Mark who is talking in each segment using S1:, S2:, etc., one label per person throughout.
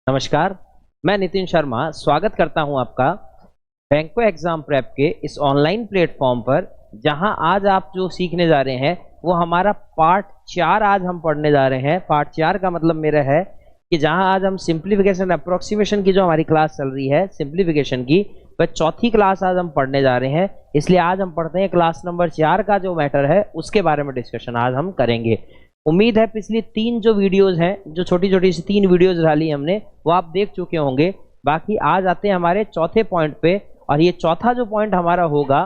S1: नमस्कार, मैं नितिन शर्मा स्वागत करता हूं आपका बैंको एग्जाम प्रेप के इस ऑनलाइन प्लेटफॉर्म पर, जहां आज आप जो सीखने जा रहे हैं वो हमारा पार्ट 4 आज हम पढ़ने जा रहे हैं। पार्ट 4 का मतलब मेरा है कि जहां आज हम सिंप्लीफिकेशन अप्रोक्सीमेशन की जो हमारी क्लास चल रही है सिंप्लीफिकेशन की, वह चौथी क्लास आज हम पढ़ने जा रहे हैं। इसलिए आज हम पढ़ते हैं क्लास नंबर 4 का जो मैटर है उसके बारे में डिस्कशन आज हम करेंगे। उम्मीद है पिछली 3 जो वीडियोस हैं, जो छोटी छोटी सी 3 वीडियोस डाली हमने, वो आप देख चुके होंगे। बाकी आज आते हैं हमारे चौथे पॉइंट पे, और ये चौथा जो पॉइंट हमारा होगा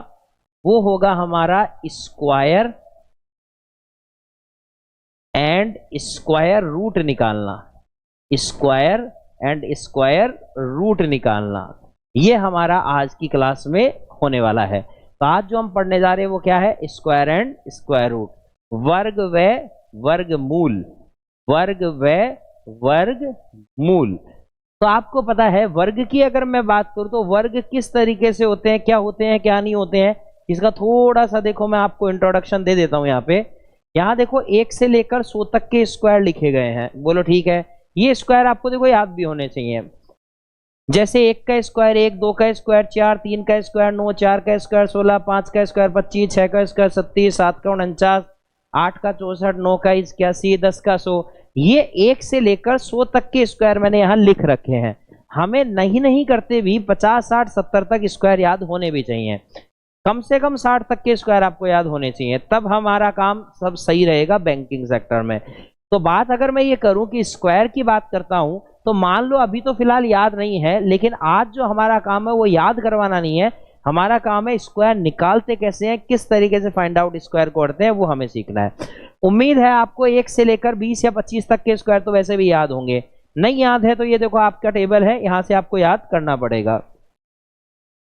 S1: वो होगा हमारा स्क्वायर एंड स्क्वायर रूट निकालना। स्क्वायर एंड स्क्वायर रूट निकालना, ये हमारा आज की क्लास में होने वाला है। तो आज जो हम पढ़ने जा रहे हैं वो क्या है? स्क्वायर एंड स्क्वायर रूट, वर्ग व वर्गमूल, वर्ग व वर्गमूल। तो आपको पता है वर्ग की अगर मैं बात करूं तो वर्ग किस तरीके से होते हैं, क्या होते हैं, क्या नहीं होते हैं, इसका थोड़ा सा देखो मैं आपको इंट्रोडक्शन दे देता हूं। यहाँ देखो 1 से लेकर 100 तक के स्क्वायर लिखे गए हैं। बोलो ठीक है। ये स्क्वायर आपको देखो याद भी होने चाहिए, जैसे 1 का स्क्वायर 1, 2 का स्क्वायर 4, 3 का स्क्वायर 9, 4 का स्क्वायर 16, 5 का स्क्वायर 25, 6 का स्क्वायर 37, 7 का 49, 8 का 64, 9 का 81, 10 का 100। ये 1 से लेकर 100 तक के स्क्वायर मैंने यहाँ लिख रखे हैं। हमें नहीं करते भी 50, 60, 70 तक स्क्वायर याद होने भी चाहिए। कम से कम 60 तक के स्क्वायर आपको याद होने चाहिए, तब हमारा काम सब सही रहेगा बैंकिंग सेक्टर में। तो बात अगर मैं ये करूं कि स्क्वायर की बात करता हूं, तो मान लो अभी तो फिलहाल याद नहीं है, लेकिन आज जो हमारा काम है वो याद करवाना नहीं है। हमारा काम है स्क्वायर निकालते कैसे हैं, किस तरीके से फाइंड आउट स्क्वायर करते हैं, वो हमें सीखना है। उम्मीद है आपको 1 से लेकर 20 या 25 तक के स्क्वायर तो वैसे भी याद होंगे। नहीं याद है तो ये देखो आपका टेबल है, यहां से आपको याद करना पड़ेगा।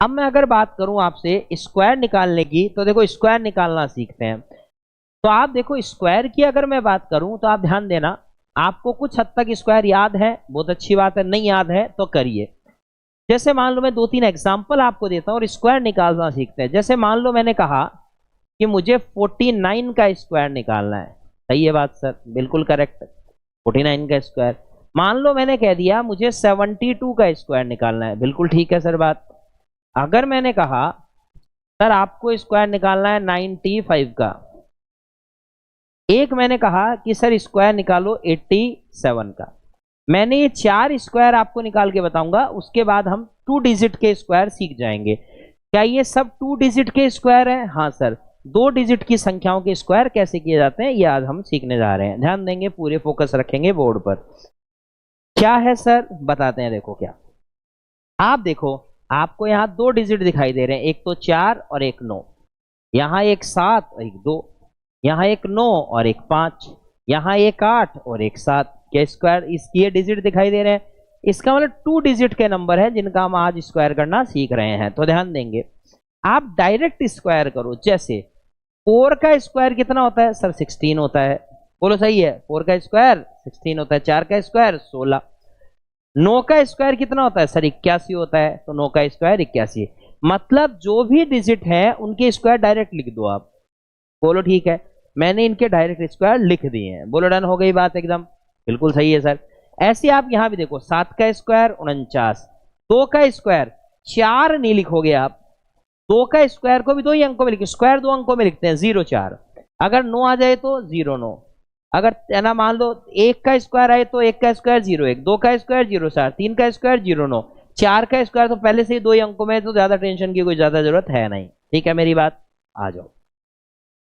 S1: अब मैं अगर बात करूं आपसे स्क्वायर निकालने की, तो देखो स्क्वायर निकालना सीखते हैं। तो आप देखो स्क्वायर की अगर मैं बात करूं तो आप ध्यान देना, आपको कुछ हद तक स्क्वायर याद है, बहुत अच्छी बात है। नहीं याद है तो करिए। जैसे मान लो मैं 2-3 एग्जांपल आपको देता हूं और स्क्वायर निकालना सीखते हैं। जैसे मान लो मैंने कहा कि मुझे 49 का स्क्वायर निकालना है। सही है बात सर? बिल्कुल करेक्ट, 49 का स्क्वायर। मान लो मैंने कह दिया मुझे 72 का स्क्वायर निकालना है। बिल्कुल ठीक है सर बात। अगर मैंने कहा सर आपको स्क्वायर निकालना है 95 का, एक मैंने कहा कि सर स्क्वायर निकालो 87 का। मैंने ये 4 स्क्वायर आपको निकाल के बताऊंगा, उसके बाद हम 2 डिजिट के स्क्वायर सीख जाएंगे। क्या ये सब 2 डिजिट के स्क्वायर हैं? हाँ सर। 2 डिजिट की संख्याओं के स्क्वायर कैसे किए जाते हैं ये आज हम सीखने जा रहे हैं। ध्यान देंगे, पूरे फोकस रखेंगे बोर्ड पर। क्या है सर बताते हैं। देखो क्या, आप देखो आपको यहाँ 2 डिजिट दिखाई दे रहे हैं, एक तो 4 और एक 9। यहाँ एक 7 और एक 2, यहाँ एक 9 और एक 5, यहाँ एक 8 और एक 7 के स्क्वायर इसकी ये डिजिट दिखाई दे रहे हैं। इसका मतलब 2 डिजिट के नंबर है जिनका हम आज स्क्वायर करना सीख रहे हैं। तो ध्यान देंगे, आप डायरेक्ट स्क्वायर करो। जैसे 4 का स्क्वायर कितना होता है सर? 16 होता है। बोलो सही है, 4 का स्क्वायर 16 होता है। 4 का स्क्वायर 16। 9 का स्क्वायर कितना होता है सर? 81 होता है। तो 9 का स्क्वायर 81। मतलब जो भी डिजिट है उनके स्क्वायर डायरेक्ट लिख दो आप। बोलो ठीक है। मैंने इनके डायरेक्ट स्क्वायर लिख दिए हैं। बोलो डन हो गई बात एकदम? बिल्कुल सही है सर। ऐसे आप यहां भी देखो, 7 का स्क्वायर 49, 2 का स्क्वायर 4 नहीं लिखोगे आप, 2 का स्क्वायर को भी 2 ही अंकों में लिखो। स्क्वायर 2 अंकों में लिखते हैं, 0 4। अगर 9 आ जाए तो 0 9। अगर ना मान लो 1 का स्क्वायर आए तो 1 का स्क्वायर 0 1, 2 का स्क्वायर 0 4, 3 का स्क्वायर 0 9, 4 का स्क्वायर तो पहले से ही 2 ही अंकों में, तो ज्यादा टेंशन की कोई ज्यादा जरूरत है नहीं। ठीक है मेरी बात? आ जाओ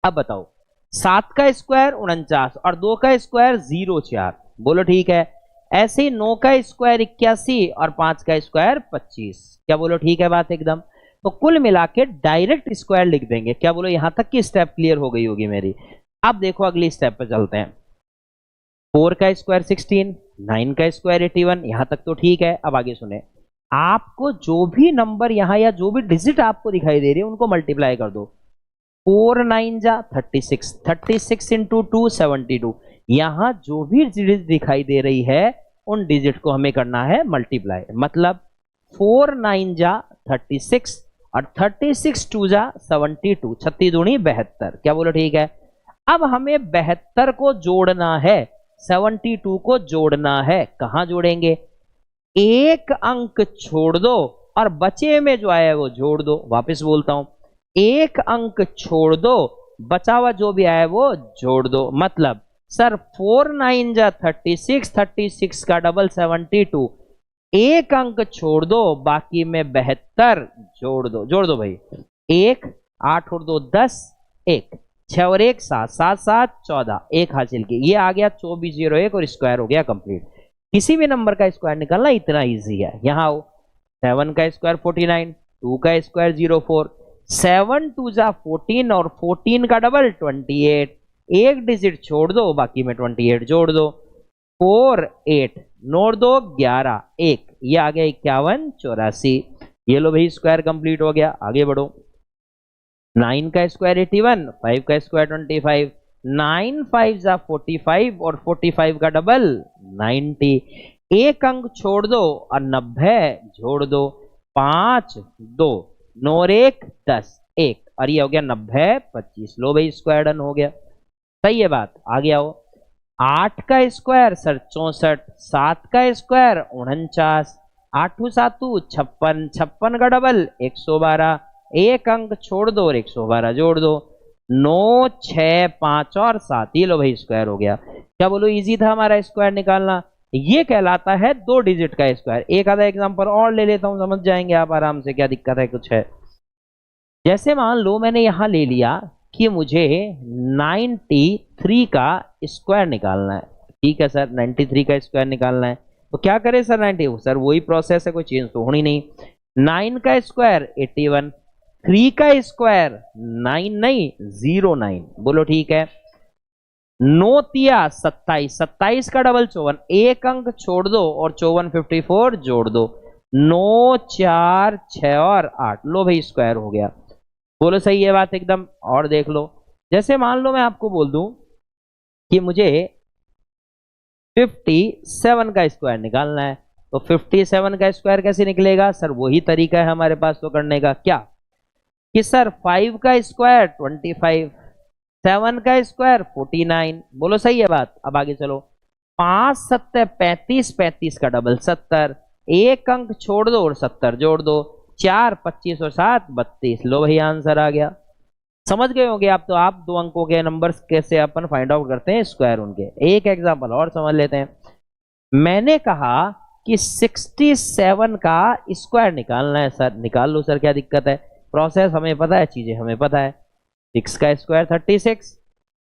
S1: अब बताओ, 7 का स्क्वायर 49 और 2 का स्क्वायर 0 4। बोलो ठीक है। ऐसे ही 9 का स्क्वायर 81 और 5 का स्क्वायर 25। क्या बोलो ठीक है बात एकदम? तो कुल मिला के डायरेक्ट स्क्वायर लिख देंगे। क्या बोलो, यहां तक की स्टेप क्लियर हो गई होगी मेरी? अब देखो अगली स्टेप पे चलते हैं। 4 का स्क्वायर 16, 9 का स्क्वायर 81, यहां तक तो ठीक है। अब आगे सुने, आपको जो भी नंबर यहां या जो भी डिजिट आपको दिखाई दे रही है उनको मल्टीप्लाई कर दो। 4 9 जा 36, 36 इंटू 2 72। यहां जो भी डिजिट दिखाई दे रही है उन डिजिट को हमें करना है मल्टीप्लाई। मतलब 4 9 जा 36 और 36 2 जा 72, 36 दूनी 72। क्या बोलो ठीक है? अब हमें 72 को जोड़ना है, 72 को जोड़ना है। कहां जोड़ेंगे? एक अंक छोड़ दो और बचे में जो आया है वो जोड़ दो। वापस बोलता हूं, एक अंक छोड़ दो, बचा हुआ जो भी आया है वो जोड़ दो। मतलब सर 4 9 जा 36, 36 का डबल 72, एक अंक छोड़ दो, बाकी में 72 जोड़ दो। जोड़ दो भाई, एक 8 और 2 10, एक 6 और 1 7, 7 7 14, एक हासिल की। ये आ गया 2401 और स्क्वायर हो गया कंप्लीट। किसी भी नंबर का स्क्वायर निकालना इतना इजी है। यहां आओ, 7 का स्क्वायर 49, 2 का स्क्वायर 04, 7 2 जा 14 और 14 का डबल 28, एक डिजिट छोड़ दो, बाकी में 28 जोड़ दो। 4 8 नोट दो 11 1, ये आ गया 51 84। ये लो भाई स्क्वायर कंप्लीट हो गया। आगे बढ़ो, 9 का स्क्वायर 81, 5 का स्क्वायर 25, 9 5 जा 45 और 45 का डबल 90, एक अंक छोड़ दो और 90 जोड़ दो। 5 2 9 1 10 1, और ये हो गया 90 25। लो भाई स्क्वायर डन हो गया। सही है बात। आगे आओ, 8 का स्क्वायर सर 64, 7 का स्क्वायर 49, 8 7 56, 56 का डबल 112, एक अंक छोड़ दो और 112 जोड़ दो। 9 6 5 और 7, ये लो भाई स्क्वायर हो गया। क्या बोलो, इजी था हमारा स्क्वायर निकालना। ये कहलाता है 2 डिजिट का स्क्वायर। एक आधा एग्जांपल और ले लेता हूं, समझ जाएंगे आप आराम से क्या दिक्कत है कुछ है। जैसे मान लो मैंने यहां ले लिया कि मुझे 93 का स्क्वायर निकालना है। ठीक है सर, 93 का स्क्वायर निकालना है तो क्या करें सर? 90, सर वही प्रोसेस है, कोई चेंज तो होनी नहीं। 9 का स्क्वायर 81, 3 का स्क्वायर 9 नहीं 09, बोलो ठीक है। 9 तिया 27, 27 का डबल 54, एक अंक छोड़ दो और 54 54 जोड़ दो। 9 4 6 और 8, लो भाई स्क्वायर हो गया। बोलो सही है बात एकदम। और देख लो, जैसे मान लो मैं आपको बोल दूं कि मुझे 57 का स्क्वायर निकालना है, तो 57 का स्क्वायर कैसे निकलेगा सर? वही तरीका है हमारे पास तो करने का। क्या कि सर 5 का स्क्वायर 25, 7 का स्क्वायर 49, बोलो सही है बात। अब आगे चलो, 5 7 35, 35 का डबल 70, एक अंक छोड़ दो और 70 जोड़ दो। 4 25 और 7 32, लो भाई आंसर आ गया। समझ गए होंगे आप तो। आप 2 अंकों के नंबर्स कैसे अपन फाइंड आउट करते हैं स्क्वायर उनके। एक एग्जांपल और समझ लेते हैं। मैंने कहा कि 67 का स्क्वायर निकालना है सर। निकाल लो सर, क्या दिक्कत है? प्रोसेस हमें पता है, चीजें हमें पता है। 6 का स्क्वायर 36,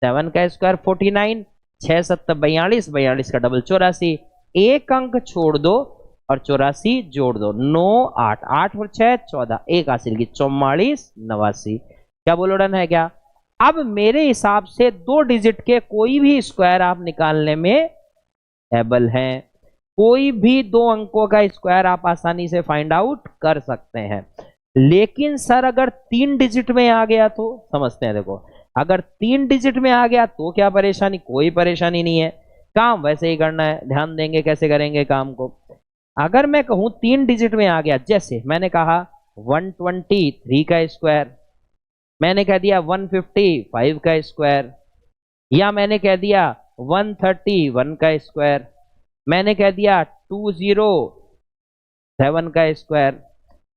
S1: 7 का स्क्वायर 49, 6 7 42, 42 का डबल 84, एक अंक छोड़ दो और 84 जोड़ दो। 9 8 8 और 6 14, एक हासिल की 44 89। क्या बोलो डन है क्या? अब मेरे हिसाब से 2 डिजिट के कोई भी स्क्वायर आप निकालने में एबल हैं। कोई भी 2 अंकों का स्क्वायर आप आसानी से फाइंड आउट कर सकते हैं। लेकिन सर अगर 3 डिजिट में आ गया तो समझते हैं। देखो, अगर 3 डिजिट में आ गया तो क्या परेशानी? कोई परेशानी नहीं है, काम वैसे ही करना है। ध्यान देंगे कैसे करेंगे काम को। अगर मैं कहूं 3 डिजिट में आ गया, जैसे मैंने कहा 123 का स्क्वायर, मैंने कह दिया 155 का स्क्वायर, या मैंने कह दिया 131 का स्क्वायर, मैंने कह दिया 207 का स्क्वायर,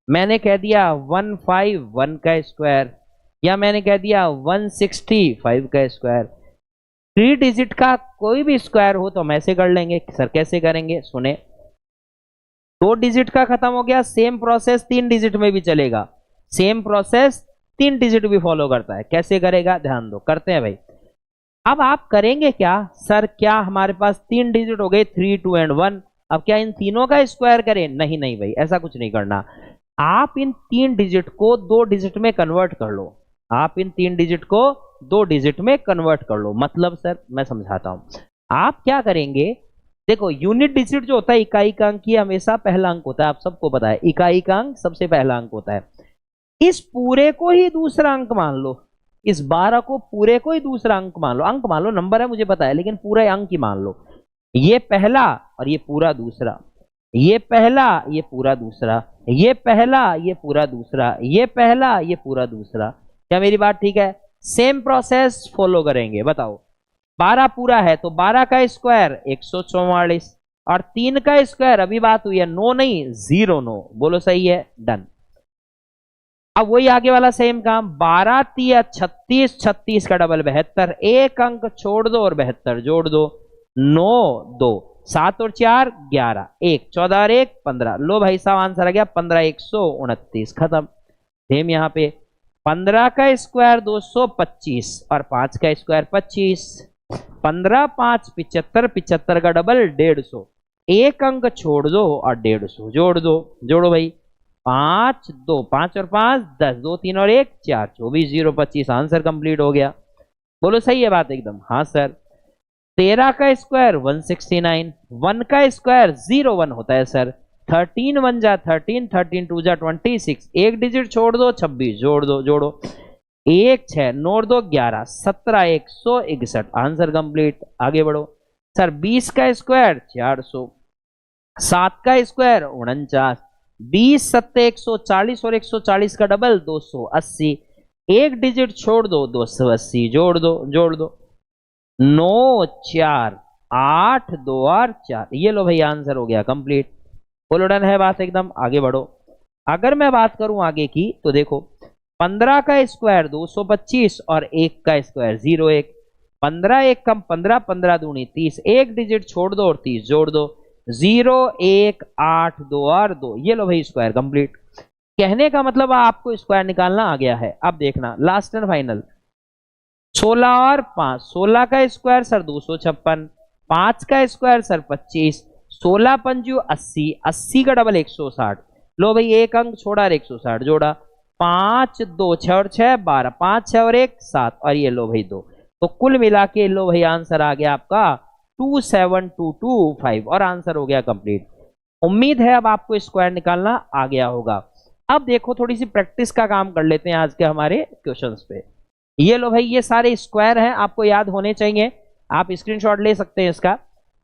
S1: मैंने कह दिया 151 का स्क्वायर, या मैंने कह दिया 165 का स्क्वायर। 3 डिजिट का कोई भी स्क्वायर हो तो हम ऐसे कर लेंगे। सर कैसे करेंगे? सुने, 2 डिजिट का खत्म हो गया, सेम प्रोसेस 3 डिजिट में भी चलेगा। सेम प्रोसेस 3 डिजिट भी फॉलो करता है। कैसे करेगा? ध्यान दो, करते हैं भाई। अब आप करेंगे क्या सर? क्या हमारे पास 3 डिजिट हो गए 3 2 एंड 1, अब क्या इन तीनों का स्क्वायर करें? नहीं नहीं भाई, ऐसा कुछ नहीं करना। आप इन 3 डिजिट को 2 डिजिट में कन्वर्ट कर लो। आप इन 3 डिजिट को 2 डिजिट में कन्वर्ट कर लो। मतलब सर मैं समझाता हूं। आप क्या करेंगे? देखो, यूनिट डिजिट जो होता है इकाई का अंक, ये हमेशा पहला अंक होता है। आप सबको पता है इकाई का अंक सबसे पहला अंक होता है। इस पूरे को ही दूसरा अंक मान लो। इस 12 को पूरे को ही दूसरा अंक मान लो। अंक मान लो, नंबर है मुझे पता है, लेकिन पूरा अंक ही मान लो। ये पहला और ये पूरा दूसरा, ये पहला ये पूरा दूसरा, ये पहला ये पूरा दूसरा, ये पहला ये पूरा दूसरा। क्या मेरी बात ठीक है? सेम प्रोसेस फॉलो करेंगे। बताओ, 12 पूरा है तो 12 का स्क्वायर 144, और 3 का स्क्वायर, अभी बात हुई है, 9 नहीं 0 9, बोलो सही है, डन। अब वही आगे वाला सेम काम, 12 तिया 36, 36 का डबल 72, एक अंक छोड़ दो और 72 जोड़ दो, 9 2, 7 और 4 11, 1 14 और 1 15, लो भाई साहब आंसर आ गया 15 129, खत्म। सेम यहाँ पे 15 का स्क्वायर 225 और 5 का स्क्वायर 25, 15 5 75, 75 का डबल 150, एक अंक छोड़ दो और 150 जोड़ दो, जोड़ो भाई, 5 2 5 और 5 10, 2 3 और 1 4, 24 0 25, आंसर कंप्लीट हो गया। बोलो सही है बात एकदम, हाँ सर। 13 का स्क्वायर 169, 1 का स्क्वायर 01 होता है सर, 13 1 जा 13, 13 2 जा 26, एक डिजिट छोड़ दो 26 जोड़ दो, जोड़ो 1 6 9 2 11, 17 161, आंसर कंप्लीट। आगे बढ़ो सर। 20 का स्क्वायर 400, 7 का स्क्वायर 49, 20 7 140 और 140 का डबल 280, एक डिजिट छोड़ दो 280 जोड़ दो, जोड़ दो, 9 4 8 2 और 4, ये लो भाई आंसर हो गया कंप्लीट। बोलो डन है बात एकदम। आगे बढ़ो। अगर मैं बात करूं आगे की तो देखो 15 का स्क्वायर 225 और 1 का स्क्वायर 01, 15 1 कम 15, 15 दूनी 30, एक डिजिट छोड़ दो और 30 जोड़ दो, 0 1 8 2 और 2, ये लो भाई स्क्वायर कंप्लीट। कहने का मतलब आपको स्क्वायर निकालना आ गया है। अब देखना लास्ट एंड फाइनल, 16 और 5, 16 का स्क्वायर सर 256, 5 का स्क्वायर सर 25, 16 पंजू 80, 80 का डबल 160, लो भाई एक अंक छोड़ा और 160 जोड़ा, 5 2 6 और 6 12, 5 6 और 1 7, और ये लो भाई 2, तो कुल मिला के लो भाई आंसर आ गया आपका 27225 और आंसर हो गया कंप्लीट। उम्मीद है अब आपको स्क्वायर निकालना आ गया होगा। अब देखो थोड़ी सी प्रैक्टिस का काम कर लेते हैं आज के हमारे क्वेश्चंस पे। ये लो भाई ये सारे स्क्वायर हैं, आपको याद होने चाहिए, आप स्क्रीनशॉट ले सकते हैं इसका।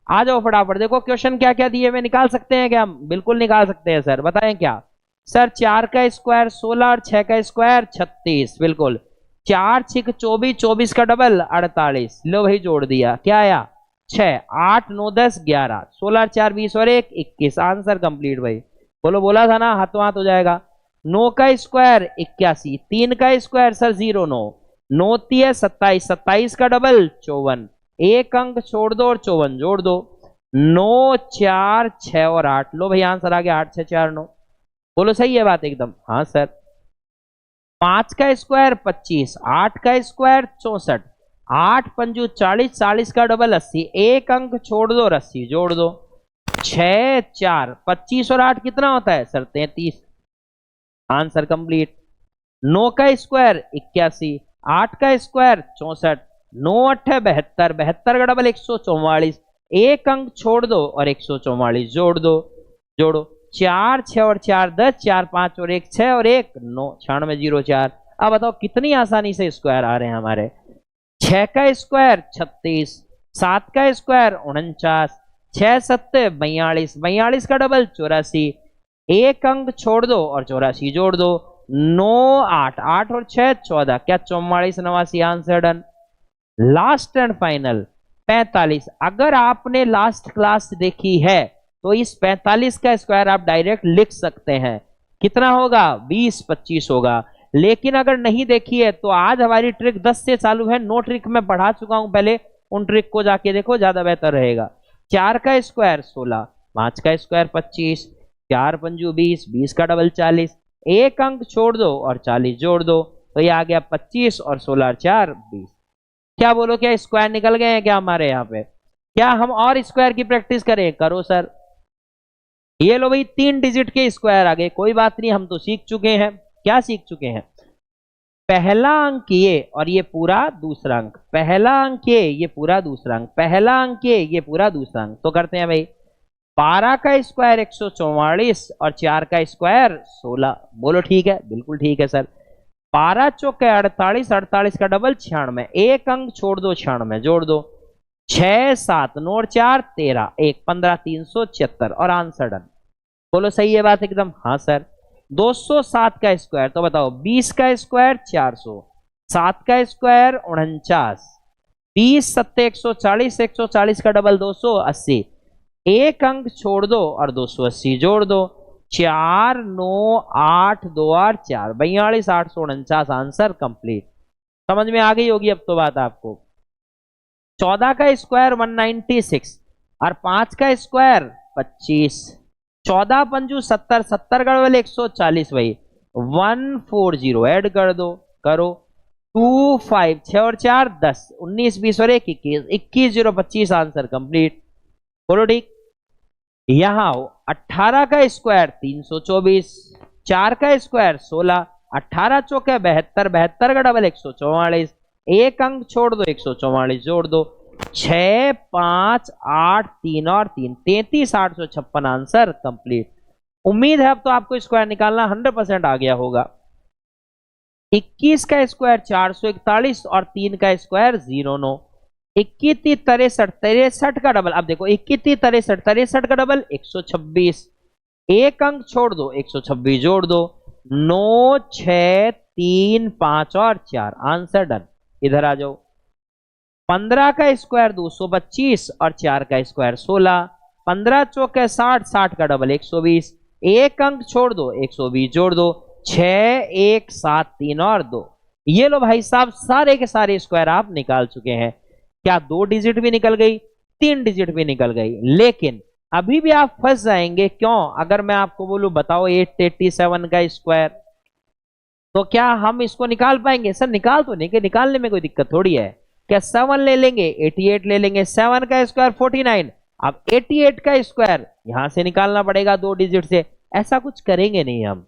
S1: आ जाओ फटाफट, देखो क्वेश्चन क्या क्या दिए हुए, निकाल सकते हैं क्या हम? बिल्कुल निकाल सकते हैं सर, बताएं क्या सर? 4 का स्क्वायर 16 और 6 का स्क्वायर 36, बिल्कुल, 4 6 24, 24 का डबल 48, लो भाई जोड़ दिया, क्या आया 6 8 9 10 11, 16 4 20 और 1 21, आंसर कंप्लीट भाई। बोलो बोला था ना हाथों हाथ हो जाएगा। 9 का स्क्वायर 81, 3 का स्क्वायर सर 0 9, 9 3 27, 27 का डबल 54, एक अंक छोड़ दो और 54 जोड़ दो, 9 4 6 और 8, लो भाई आंसर आ गया 8 6 4 9। बोलो सही है बात एकदम, हाँ सर। 5 का स्क्वायर 25, 8 का स्क्वायर 64, 8 पंजू 40, 40 का डबल 80, एक अंक छोड़ दो और 80 जोड़ दो, 6 4 25 और 8 कितना होता है सर 33, आंसर कंप्लीट। 9 का स्क्वायर 81, 8 का स्क्वायर 64, 9 8 72, 72 का डबल 144, एक अंक छोड़ दो और 144 जोड़ दो, जोड़ो, 4 6 और 4 10, 4 5 और 1 6 और 1 9, 96 0 4। अब बताओ कितनी आसानी से स्क्वायर आ रहे हैं हमारे। 6 का स्क्वायर 36, 7 का स्क्वायर 49, 6 7 42, 42 का डबल 84, एक अंक छोड़ दो और 84 जोड़ दो, 9 8 8 और 6 14, क्या 44 89, answer done. Last and final 45, अगर आपने लास्ट क्लास देखी है तो इस 45 का स्क्वायर आप डायरेक्ट लिख सकते हैं, कितना होगा 20 25 होगा। लेकिन अगर नहीं देखी है तो आज हमारी ट्रिक 10 से चालू है, नो ट्रिक में पढ़ा चुका हूं पहले, उन ट्रिक को जाके देखो ज्यादा बेहतर रहेगा। 4 का स्क्वायर 16, 5 का स्क्वायर 25, 4 पंजू 20, 20 का डबल 40, एक अंक छोड़ दो और 40 जोड़ दो, तो ये आ गया 25 और 16 और 4 20। क्या बोलो क्या स्क्वायर निकल गए हैं क्या हमारे यहाँ पे? क्या हम और स्क्वायर की प्रैक्टिस करें? करो सर। ये लो भाई 3 डिजिट के स्क्वायर आ गए, कोई बात नहीं, हम तो सीख चुके हैं। क्या सीख चुके हैं? पहला अंक ये और ये पूरा दूसरा अंक, पहला अंक ये पूरा दूसरा अंक, पहला अंक ये पूरा दूसरा अंक। तो करते हैं भाई, 12 का स्क्वायर 144 और 4 का स्क्वायर 16, बोलो ठीक है? बिल्कुल ठीक है सर। 12 चौके 48, 48 का डबल 96, एक अंक छोड़ दो 96 जोड़ दो, 6 7 9 और 4 13, 1 15, 376 और आंसर डन। बोलो सही है बात एकदम, हाँ सर। 207 का स्क्वायर, तो बताओ 20 का स्क्वायर 400, 7 का स्क्वायर 49, 20 7 140, 140 का डबल 280, एक अंक छोड़ दो और 280 जोड़ दो। 4 9 8 2 8 4 42 849 आंसर कंप्लीट। समझ में आ गई होगी अब तो बात आपको। 14 का स्क्वायर 196 और 5 का स्क्वायर 25। 14 पंजू 70, 70 गड़बल 140 भाई 140 ऐड कर दो, करो 2 5 6 और 4 10 19 20 और 1 21 21 0 25 आंसर कंप्लीट। बोलो ठीक। यहां हो 18 का स्क्वायर 324, 4 का स्क्वायर 16, 18 चौके 72, 72 का डबल 144, एक अंक छोड़ दो 144 जोड़ दो। 6 5 8 3 और 3 33 856 आंसर कंप्लीट। उम्मीद है अब तो आपको स्क्वायर निकालना 100% आ गया होगा। 21 का स्क्वायर 441 और 3 का स्क्वायर 09। 21 63 63 का डबल, अब देखो 21 63 63 का डबल 126, एक अंक छोड़ दो 126 जोड़ दो। 9 6 3 5 और 4 आंसर डन। इधर आ जाओ। 15 का स्क्वायर 225 और 4 का स्क्वायर 16, 15 चौके 60, 60 का डबल 120, एक अंक छोड़ दो 120 जोड़ दो। 6 1 7 3 और 2। ये लो भाई साहब सारे के सारे स्क्वायर आप निकाल चुके हैं। क्या 2 डिजिट भी निकल गई, 3 डिजिट भी निकल गई, लेकिन अभी भी आप फंस जाएंगे। क्यों? अगर मैं आपको बोलूं बताओ 887 का स्क्वायर, तो क्या हम इसको निकाल पाएंगे? सर निकाल तो नहीं, कि निकालने में कोई दिक्कत थोड़ी है। क्या 7 ले लेंगे, 88 ले लेंगे, 7 का स्क्वायर 49। अब 88 का स्क्वायर यहां से निकालना पड़ेगा 2 डिजिट से, ऐसा कुछ करेंगे नहीं हम।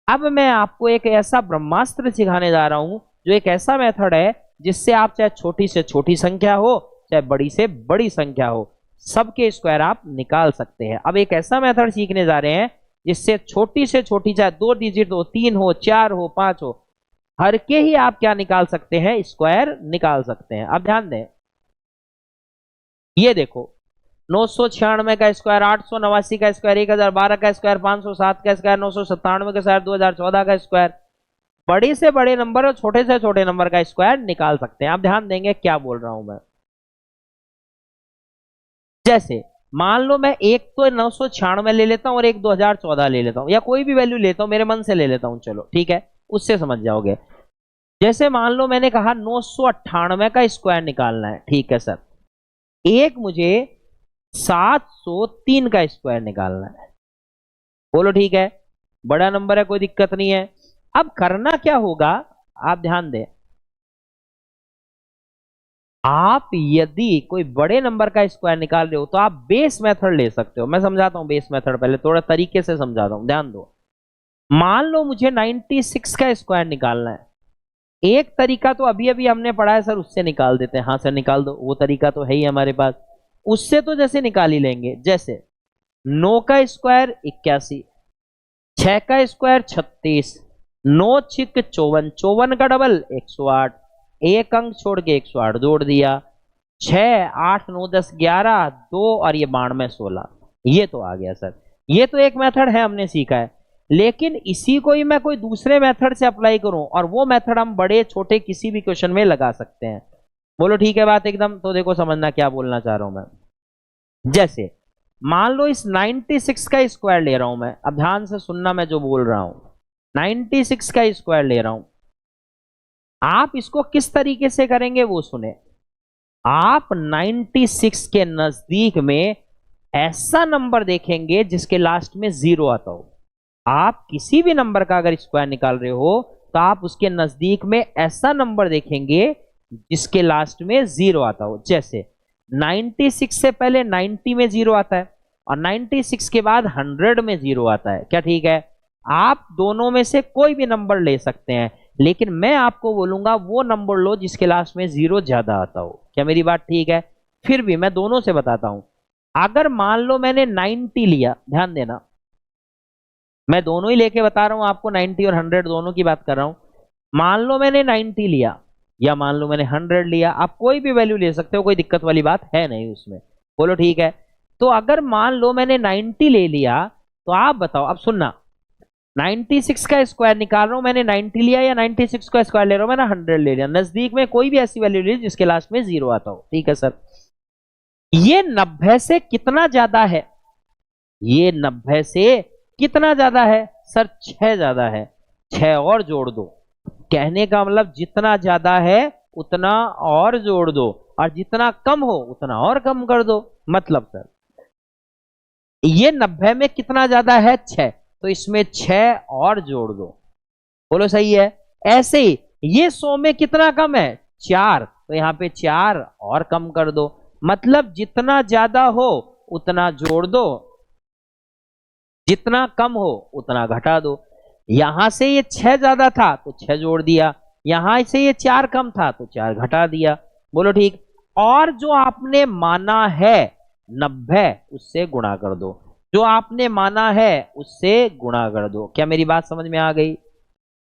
S1: अब मैं आपको एक ऐसा ब्रह्मास्त्र सिखाने जा रहा हूं, जो एक ऐसा मेथड है जिससे आप चाहे छोटी से छोटी संख्या हो चाहे बड़ी से बड़ी संख्या हो, सबके स्क्वायर आप निकाल सकते हैं। अब एक ऐसा मेथड सीखने जा रहे हैं जिससे छोटी से छोटी, चाहे 2 डिजिट हो, 3 हो, 4 हो, 5 हो, हर के ही आप क्या निकाल सकते हैं? स्क्वायर निकाल सकते हैं। अब ध्यान दें, ये देखो 996 का स्क्वायर, 889 का स्क्वायर, 1012 का स्क्वायर, 507 का स्क्वायर, 997 का स्क्वायर, 2014 का स्क्वायर, बड़े से बड़े नंबर और छोटे से छोटे नंबर का स्क्वायर निकाल सकते हैं। आप ध्यान देंगे क्या बोल रहा हूं मैं। जैसे मान लो मैं एक तो 996 ले लेता हूं और एक 2014 ले लेता हूं, या कोई भी वैल्यू लेता हूं, मेरे मन से ले लेता हूं, चलो ठीक है, उससे समझ जाओगे। जैसे मान लो मैंने कहा 998 का स्क्वायर निकालना है, ठीक है सर। एक मुझे 703 का स्क्वायर निकालना है। बोलो ठीक है, बड़ा नंबर है, कोई दिक्कत नहीं है। अब करना क्या होगा, आप ध्यान दें। आप यदि कोई बड़े नंबर का स्क्वायर निकाल रहे हो तो आप बेस मेथड ले सकते हो। मैं समझाता हूं बेस मेथड, पहले थोड़ा तरीके से समझाता हूं, ध्यान दो। मान लो मुझे 96 का स्क्वायर निकालना है। एक तरीका तो अभी अभी हमने पढ़ा है सर, उससे निकाल देते हैं। हाँ सर निकाल दो, वो तरीका तो है ही हमारे पास, उससे तो जैसे निकाल ही लेंगे। जैसे 9 का स्क्वायर 81, 6 का स्क्वायर 36, 9 छिक 54, 54 का डबल 108, एक अंक छोड़ के 108 जोड़ दिया। 6 8 9 10 11 2 और ये 92 16, ये तो आ गया सर। ये तो एक मेथड है, हमने सीखा है। लेकिन इसी को ही मैं कोई दूसरे मेथड से अप्लाई करूं, और वो मेथड हम बड़े छोटे किसी भी क्वेश्चन में लगा सकते हैं। बोलो ठीक है बात एकदम। तो देखो समझना क्या बोलना चाह रहा हूं मैं। जैसे मान लो इस 96 का स्क्वायर ले रहा हूं मैं, अब ध्यान से सुनना मैं जो बोल रहा हूं। 96 का स्क्वायर ले रहा हूं, आप इसको किस तरीके से करेंगे वो सुने। आप 96 के नजदीक में ऐसा नंबर देखेंगे जिसके लास्ट में 0 आता हो। आप किसी भी नंबर का अगर स्क्वायर निकाल रहे हो तो आप उसके नजदीक में ऐसा नंबर देखेंगे जिसके लास्ट में 0 आता हो। जैसे 96 से पहले 90 में 0 आता है, और 96 के बाद 100 में 0 आता है। क्या ठीक है? आप दोनों में से कोई भी नंबर ले सकते हैं, लेकिन मैं आपको बोलूंगा वो नंबर लो जिसके लास्ट में 0 ज्यादा आता हो। क्या मेरी बात ठीक है? फिर भी मैं दोनों से बताता हूं। अगर मान लो मैंने 90 लिया, ध्यान देना मैं दोनों ही लेके बता रहा हूं आपको, 90 और 100 दोनों की बात कर रहा हूं। मान लो मैंने 90 लिया या मान लो मैंने 100 लिया, आप कोई भी वैल्यू ले सकते हो, कोई दिक्कत वाली बात है नहीं उसमें। बोलो ठीक है। तो अगर मान लो मैंने 90 ले लिया, तो आप बताओ, अब सुनना, 96 का स्क्वायर निकाल रहा हूं मैंने, 90 लिया या 96 का स्क्वायर ले रहा हूं मैंने 100 ले लिया, नजदीक में कोई भी ऐसी वैल्यू ली जिसके लास्ट में 0 आता हो। ठीक है सर। ये 90 से कितना ज्यादा है? ये 90 से कितना ज्यादा है? सर 6 ज्यादा है। 6 और जोड़ दो। कहने का मतलब जितना ज्यादा है उतना और जोड़ दो, और जितना कम हो उतना और कम कर दो। मतलब सर ये 90 में कितना ज्यादा है? 6, तो इसमें 6 और जोड़ दो। बोलो सही है। ऐसे ही ये 100 में कितना कम है? 4, तो यहां पे 4 और कम कर दो। मतलब जितना ज्यादा हो उतना जोड़ दो, जितना कम हो उतना घटा दो। यहां से ये 6 ज्यादा था तो 6 जोड़ दिया, यहां से ये 4 कम था तो 4 घटा दिया। बोलो ठीक। और जो आपने माना है 90 उससे गुणा कर दो, जो आपने माना है उससे गुणा कर दो। क्या मेरी बात समझ में आ गई?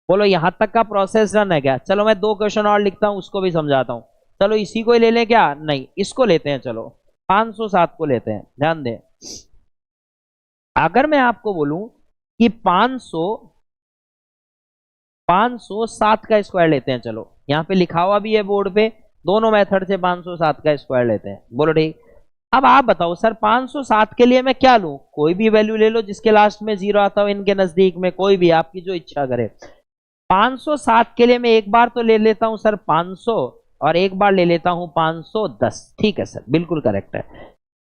S1: बोलो यहां तक का प्रोसेस रन है क्या? चलो मैं 2 क्वेश्चन और लिखता हूं, उसको भी समझाता हूं। चलो इसी को ही ले लें क्या? नहीं, इसको लेते हैं। चलो 507 को लेते हैं। ध्यान दें, अगर मैं आपको बोलूं कि 507 का स्क्वायर लेते हैं, चलो यहां पे लिखा हुआ भी है बोर्ड पे, दोनों मेथड से 507 का स्क्वायर लेते हैं। बोलो ठीक। अब आप बताओ सर 507 के लिए मैं क्या लूं? कोई भी वैल्यू ले लो जिसके लास्ट में 0 आता हो, इनके नजदीक में कोई भी, आपकी जो इच्छा करे। 507 के लिए मैं एक बार तो ले लेता हूं सर 500, और एक बार ले लेता हूं 510। ठीक है सर, बिल्कुल करेक्ट है।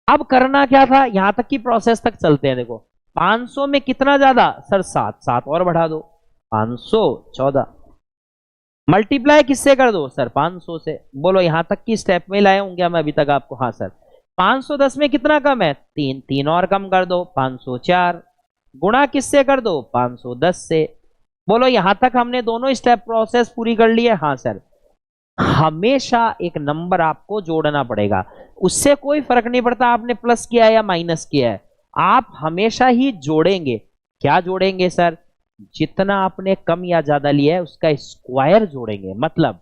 S1: अब करना क्या था, यहां तक की प्रोसेस तक चलते हैं। देखो 500 में कितना ज्यादा? सर 7, 7 और बढ़ा दो, 514। मल्टीप्लाई किससे कर दो? सर 500 से। बोलो यहां तक की स्टेप में लाया हूं क्या मैं अभी तक आपको? हाँ सर। 510 में कितना कम है? 3, 3 और कम कर दो, 504। गुणा किससे कर दो? 510 से। बोलो यहां तक हमने दोनों स्टेप प्रोसेस पूरी कर ली है? हाँ सर। हमेशा एक नंबर आपको जोड़ना पड़ेगा, उससे कोई फर्क नहीं पड़ता आपने प्लस किया है या माइनस किया है, आप हमेशा ही जोड़ेंगे। क्या जोड़ेंगे सर? जितना आपने कम या ज्यादा लिया है उसका स्क्वायर जोड़ेंगे। मतलब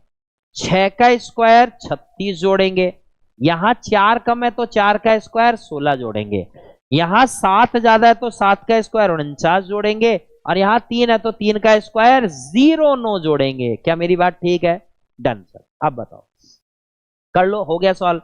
S1: 6 का स्क्वायर 36 जोड़ेंगे, यहां 4 कम है तो 4 का स्क्वायर 16 जोड़ेंगे, यहां 7 ज्यादा है तो 7 का स्क्वायर 49 जोड़ेंगे, और यहां 3 है तो 3 का स्क्वायर 09 जोड़ेंगे। क्या मेरी बात ठीक है? Done sir. अब बताओ, कर लो, हो गया सॉल्व।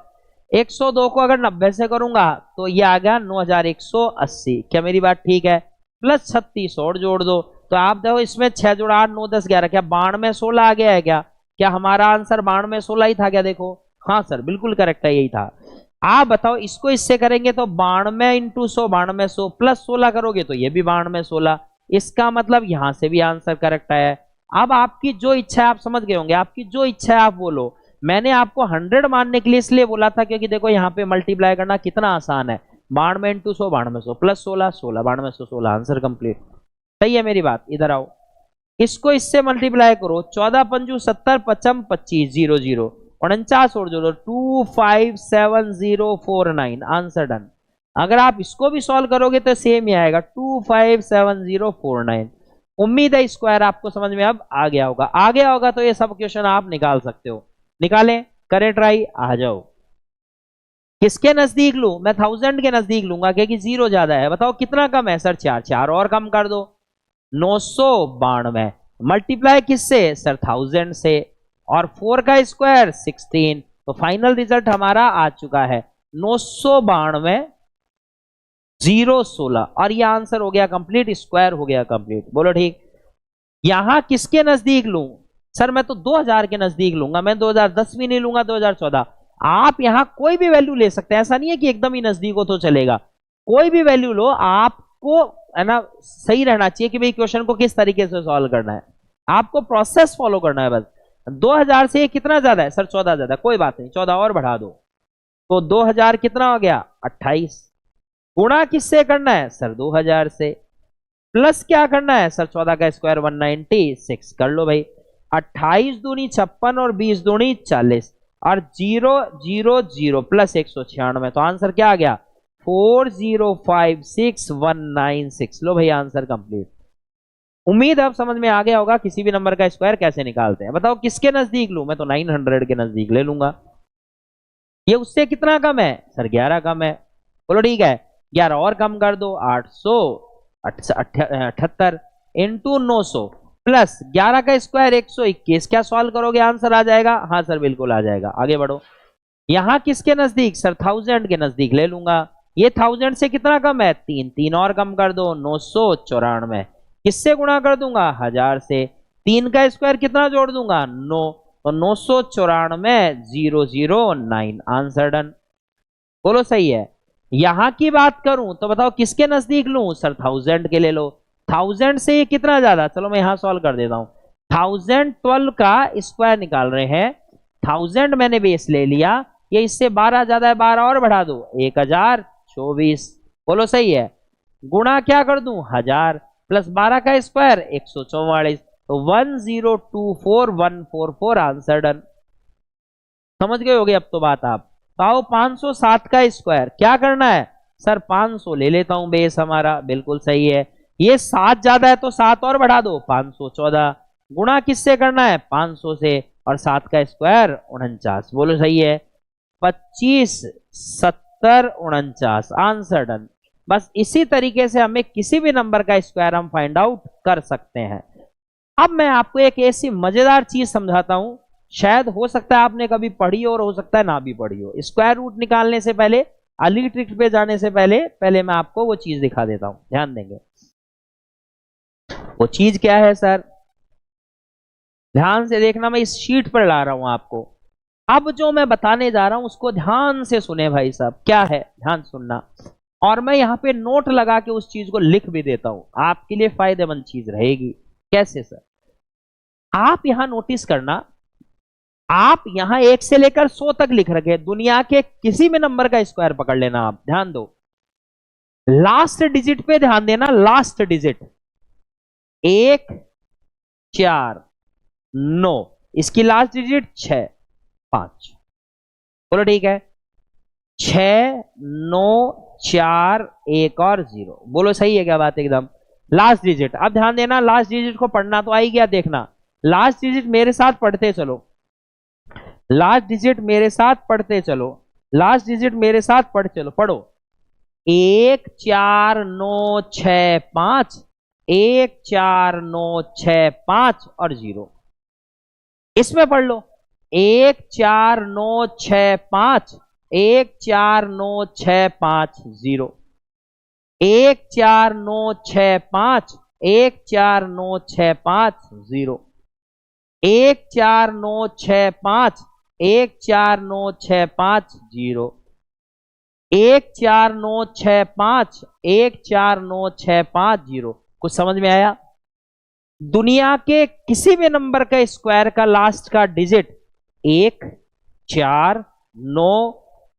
S1: 102 को अगर 90 से करूंगा तो ये आ गया 9180। क्या मेरी बात ठीक है? प्लस 36 और जोड़ दो, तो आप देखो इसमें 6 जोड़ा 8 9 10 11, क्या 92 16 आ गया है क्या? क्या हमारा आंसर 92 16 ही था क्या? देखो हाँ सर, बिल्कुल करेक्ट है, यही था। आप बताओ इसको इससे करेंगे तो 92 इंटू 100, 92 प्लस 16 करोगे तो ये भी 92 16। इसका मतलब यहां से भी आंसर करेक्ट है। अब आपकी जो इच्छा है, आप समझ गए होंगे, आपकी जो इच्छा है आप बोलो। मैंने आपको 100 मानने के लिए इसलिए बोला था क्योंकि देखो यहाँ पे मल्टीप्लाई करना कितना आसान है। 92 इंटू 100, 92 प्लस 16, 16, 92 16, आंसर कंप्लीट। सही है मेरी बात? इधर आओ, इसको इससे मल्टीप्लाई करो, 14 पंजू 70, 55 25, 0 0, 49 और जोड़ो, 257049, आंसर डन। अगर आप इसको भी सॉल्व करोगे तो सेम ही आएगा, 257049। उम्मीद है स्क्वायर आपको समझ में अब आ गया होगा। आ गया होगा तो ये सब क्वेश्चन आप निकाल सकते हो। निकालें, करें ट्राई, आ जाओ। किसके नजदीक लूं मैं? 1000 के नजदीक लूंगा क्योंकि 0 ज्यादा है। बताओ कितना कम है? सर 4, 4 और कम कर दो, 992। मल्टीप्लाई किससे? सर 1000 से, और 4 का स्क्वायर 16। तो फाइनल रिजल्ट हमारा आ चुका है 992 016, और ये आंसर हो गया कंप्लीट, स्क्वायर हो गया कंप्लीट। बोलो ठीक। यहां किसके नजदीक लूं? सर मैं तो 2000 के नजदीक लूंगा, मैं 2010 भी नहीं लूंगा, 2014। आप यहां कोई भी वैल्यू ले सकते हैं, ऐसा नहीं है कि एकदम ही नजदीक हो तो चलेगा। कोई भी वैल्यू लो, आपको है ना सही रहना चाहिए कि भाई क्वेश्चन को किस तरीके से सॉल्व करना है, आपको प्रोसेस फॉलो करना है बस। 2000 से कितना ज्यादा है? सर 14 ज्यादा, कोई बात नहीं, 14 और बढ़ा दो, तो 2000 कितना हो गया? 28। गुणा किससे करना है? सर 2000 से। प्लस क्या करना है? सर 14 का स्क्वायर 196, कर लो भाई। 28 दूनी 56 और 20 दूनी 40, और 0 0 0 प्लस 196, तो आंसर क्या आ गया? 4056196। लो भाई आंसर कंप्लीट। उम्मीद अब समझ में आ गया होगा किसी भी नंबर का स्क्वायर कैसे निकालते हैं। बताओ किसके नजदीक लूं? मैं तो 900 के नजदीक ले लूंगा। ये उससे कितना कम है? सर 11 कम है। बोलो ठीक है, 11 और कम कर दो, 878 इंटू 900 प्लस 11 का स्क्वायर 121। क्या सॉल्व करोगे आंसर आ जाएगा? हाँ सर बिल्कुल आ जाएगा। आगे बढ़ो। यहां किसके नजदीक सर, 1000 के नजदीक ले लूंगा। ये 1000 से कितना कम है, 3, 3 और कम कर दो, 994। किससे गुणा कर दूंगा, 1000 से। 3 का स्क्वायर कितना जोड़ दूंगा, 9, तो 994, 009, आंसर डन। बोलो सही है। यहां की बात करूं तो बताओ किसके नजदीक लूं सर, 1000 के ले लो। 1000 से ये कितना ज्यादा, चलो मैं यहां सॉल्व कर देता हूं। 1012 का स्क्वायर निकाल रहे हैं, 1000 मैंने बेस ले लिया, ये इससे 12 ज्यादा है, 12 और बढ़ा दो, 1024। बोलो सही है। गुणा क्या कर दूं, 1000 प्लस 12 का स्क्वायर 144, तो 1024144, आंसर डन। समझ गए होगे अब तो बात आप। तो आओ 507 का स्क्वायर क्या करना है सर, 500 ले लेता हूं बेस हमारा, बिल्कुल सही है। ये 7 ज्यादा है तो 7 और बढ़ा दो, 514। गुणा किससे करना है, 500 से, और 7 का स्क्वायर 49। बोलो सही है। 25, 70, 49, आंसर डन। बस इसी तरीके से हमें किसी भी नंबर का स्क्वायर हम फाइंड आउट कर सकते हैं। अब मैं आपको एक ऐसी मजेदार चीज समझाता हूं, शायद हो सकता है आपने कभी पढ़ी हो और हो सकता है ना भी पढ़ी हो। स्क्वायर रूट निकालने से पहले, अली ट्रिक पे जाने से पहले मैं आपको वो चीज दिखा देता हूं, ध्यान देंगे। वो चीज क्या है सर, ध्यान से देखना, मैं इस शीट पर ला रहा हूं आपको। अब जो मैं बताने जा रहा हूं उसको ध्यान से सुने भाई साहब, क्या है ध्यान सुनना। और मैं यहां पे नोट लगा के उस चीज को लिख भी देता हूं, आपके लिए फायदेमंद चीज रहेगी। कैसे सर, आप यहां नोटिस करना, आप यहां 1 से लेकर 100 तक लिख रखे, दुनिया के किसी भी नंबर का स्क्वायर पकड़ लेना आप, ध्यान दो। लास्ट डिजिट पे ध्यान देना, लास्ट डिजिट 1, 4, 9, इसकी लास्ट डिजिट 6, 5। बोलो ठीक है, 6, 9, 4, 1 और 0। बोलो सही है क्या बात, एकदम लास्ट डिजिट। अब ध्यान देना, लास्ट डिजिट को पढ़ना तो आई गया, देखना लास्ट डिजिट मेरे साथ पढ़ते चलो, लास्ट डिजिट मेरे साथ पढ़ते चलो, लास्ट डिजिट मेरे साथ पढ़ चलो, पढ़ो। 1, 4, 9, 6, 5, 1, 4, 9, 6, 5 और 0। इसमें पढ़ लो, 1, 4, 9, 6, 5, 1, 4, 9, 6, 5, 0, 1, 4, 9, 6, 5, 1, 4, 9, 6, 5, 0, 1, 4, 9, 6, 5, 1, 4, 9, 6, 5, 0, 1, 4, 9, 6, 5, 1, 4, 9, 6, 5, 0। कुछ समझ में आया? दुनिया के किसी भी नंबर का स्क्वायर का लास्ट का डिजिट 1, 4, 9,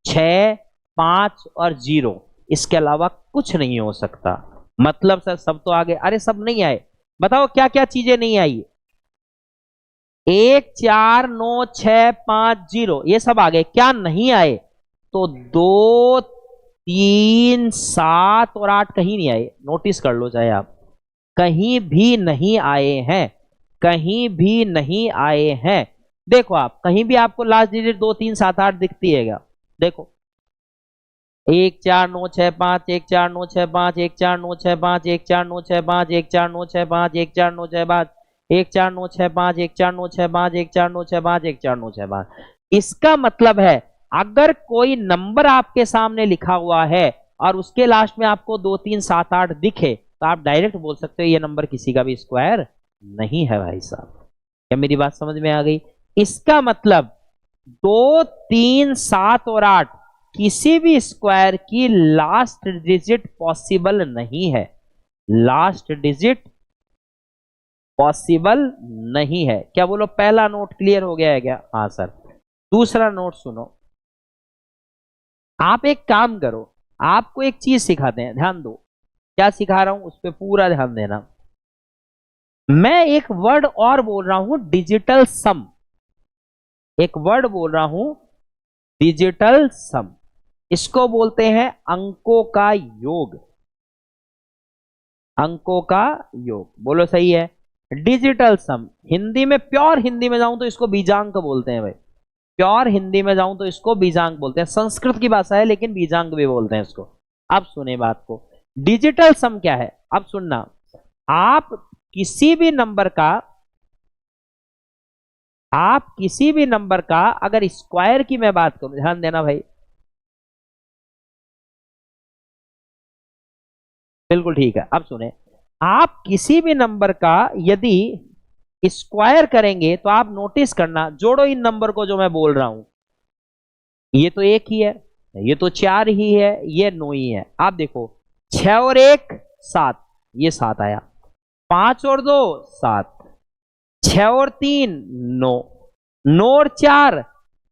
S1: 6, 5 और 0, इसके अलावा कुछ नहीं हो सकता। मतलब सर सब तो आगे, अरे सब नहीं आए, बताओ क्या क्या चीजें नहीं आई। 1, 4, 9, 6, 5, 0, ये सब आ गए, क्या नहीं आए, तो 2, 3, 7 और 8 कहीं नहीं आए। नोटिस कर लो चाहे आप, कहीं भी नहीं आए हैं, कहीं भी नहीं आए हैं। देखो आप कहीं भी आपको लास्ट डिजिट 2, 3, 7, 8 दिखती है क्या, देखो 1, 4, 9, 6, 5, 1, 4, 9, 6, 5, 1, 4, 9, 6, 5, 1, 4, 9, 6, 5, 1, 4, 9, 6, 5, 1, 4, 9, 6, 5, 1, 4, 9, 6, 5, 1, 4, 9, 6, 5, 1, 4, 9, 6, 5, 1, 4, 9, 6, 5। इसका मतलब है अगर कोई नंबर आपके सामने लिखा हुआ है और उसके लास्ट में आपको 2, 3, 7, 8 दिखे, तो आप डायरेक्ट बोल सकते हो ये नंबर किसी का भी स्क्वायर नहीं है भाई साहब। क्या मेरी बात समझ में आ गई? इसका मतलब 2, 3, 7 और 8 किसी भी स्क्वायर की लास्ट डिजिट पॉसिबल नहीं है, लास्ट डिजिट पॉसिबल नहीं है। क्या बोलो, पहला नोट क्लियर हो गया है क्या? हाँ सर। दूसरा नोट सुनो, आप एक काम करो, आपको एक चीज सिखाते हैं, ध्यान दो क्या सिखा रहा हूं उस पर पूरा ध्यान देना। मैं एक वर्ड और बोल रहा हूं, डिजिटल सम, एक वर्ड बोल रहा हूं डिजिटल सम, इसको बोलते हैं अंकों का योग, अंकों का योग। बोलो सही है। डिजिटल सम, हिंदी में प्योर हिंदी में जाऊं तो इसको बीजांक बोलते हैं भाई, प्योर हिंदी में जाऊं तो इसको बीजांक बोलते हैं। संस्कृत की भाषा है लेकिन बीजांक भी बोलते हैं इसको। अब सुने बात को, डिजिटल सम क्या है, अब सुनना। आप किसी भी नंबर का आप किसी भी नंबर का अगर स्क्वायर की मैं बात करूं, ध्यान देना भाई, बिल्कुल ठीक है। अब सुने, आप किसी भी नंबर का यदि स्क्वायर करेंगे तो आप नोटिस करना, जोड़ो इन नंबर को जो मैं बोल रहा हूं, ये तो एक ही है, ये तो चार ही है, ये 9 ही है। आप देखो, 6 और 1 7, ये 7 आया। 5 और 2 7, 6 और 3 9, 9 और 4